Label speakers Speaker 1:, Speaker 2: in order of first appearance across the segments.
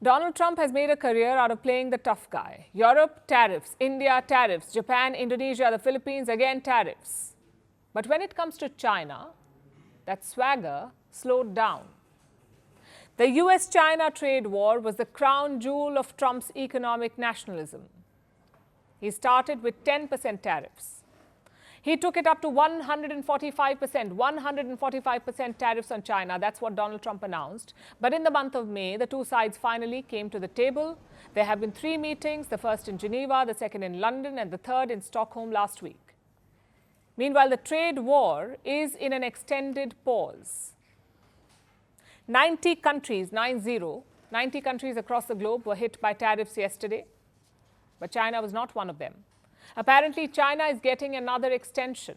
Speaker 1: Donald Trump has made a career out of playing the tough guy. Europe, tariffs. India, tariffs. Japan, Indonesia, the Philippines, again tariffs. But when it comes to China, that swagger slowed down. The US-China trade war was the crown jewel of Trump's economic nationalism. He started with 10% tariffs. He took it up to 145% tariffs on China. That's what Donald Trump announced. But in the month of May, the two sides finally came to the table. There have been 3 meetings, the first in Geneva, the second in London, and the third in Stockholm last week. Meanwhile, the trade war is in an extended pause. 90 countries across the globe were hit by tariffs yesterday. But China was not one of them. Apparently, China is getting another extension.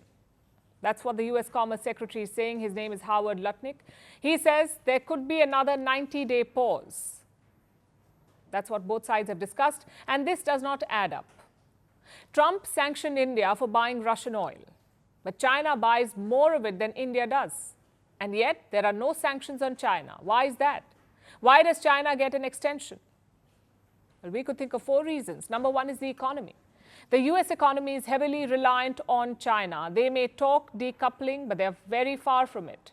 Speaker 1: That's what the US Commerce Secretary is saying. His name is Howard Lutnick. He says there could be another 90-day pause. That's what both sides have discussed, and this does not add up. Trump sanctioned India for buying Russian oil, but China buys more of it than India does. And yet, there are no sanctions on China. Why is that? Why does China get an extension? Well, we could think of 4 reasons. Number 1 is the economy. The US economy is heavily reliant on China. They may talk decoupling, but they're very far from it.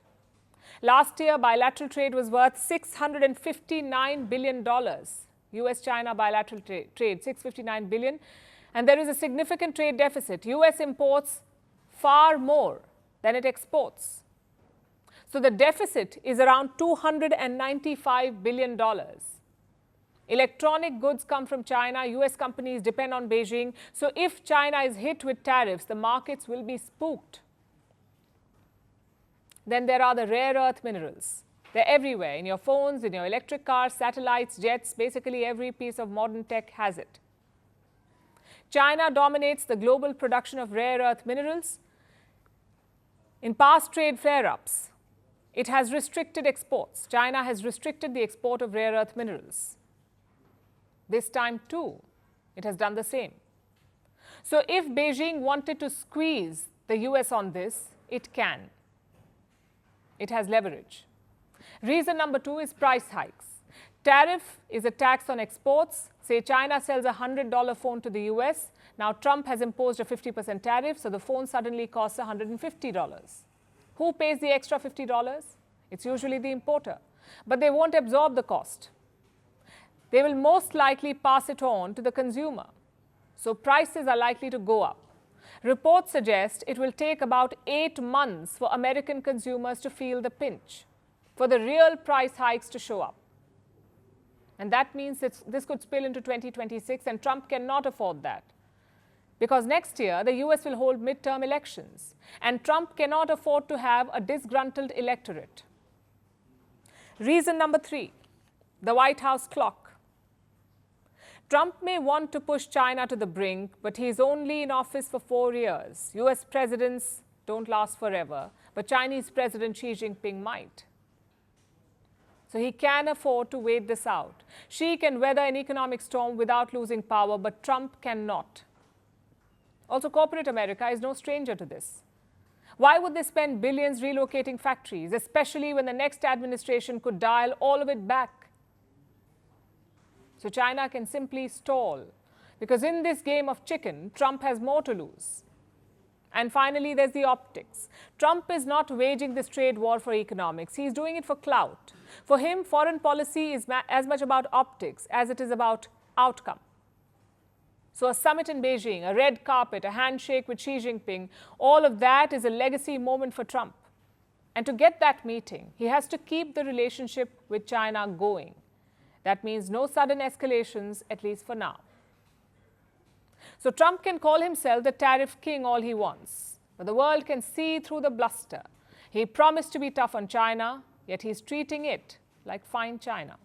Speaker 1: Last year, bilateral trade was worth $659 billion. US-China bilateral trade, $659 billion. And there is a significant trade deficit. US imports far more than it exports. So the deficit is around $295 billion. Electronic goods come from China. US companies depend on Beijing. So if China is hit with tariffs, the markets will be spooked. Then there are the rare earth minerals. They're everywhere, in your phones, in your electric cars, satellites, jets. Basically, every piece of modern tech has it. China dominates the global production of rare earth minerals. In past trade flare-ups, it has restricted exports. China has restricted the export of rare earth minerals. This time, too, it has done the same. So if Beijing wanted to squeeze the US on this, it can. It has leverage. Reason number 2 is price hikes. Tariff is a tax on exports. Say China sells a $100 phone to the US. Now Trump has imposed a 50% tariff, so the phone suddenly costs $150. Who pays the extra $50? It's usually the importer. But they won't absorb the cost. They will most likely pass it on to the consumer. So prices are likely to go up. Reports suggest it will take about 8 months for American consumers to feel the pinch, for the real price hikes to show up. And that means this could spill into 2026, and Trump cannot afford that. Because next year, the US will hold midterm elections, and Trump cannot afford to have a disgruntled electorate. Reason number 3, the White House clock. Trump may want to push China to the brink, but he's only in office for 4 years. US presidents don't last forever, but Chinese President Xi Jinping might. So he can afford to wait this out. Xi can weather an economic storm without losing power, but Trump cannot. Also, corporate America is no stranger to this. Why would they spend billions relocating factories, especially when the next administration could dial all of it back? So China can simply stall, because in this game of chicken, Trump has more to lose. And finally, there's the optics. Trump is not waging this trade war for economics. He's doing it for clout. For him, foreign policy is as much about optics as it is about outcome. So a summit in Beijing, a red carpet, a handshake with Xi Jinping, all of that is a legacy moment for Trump. And to get that meeting, he has to keep the relationship with China going. That means no sudden escalations, at least for now. So Trump can call himself the tariff king all he wants, but the world can see through the bluster. He promised to be tough on China, yet he's treating it like fine China.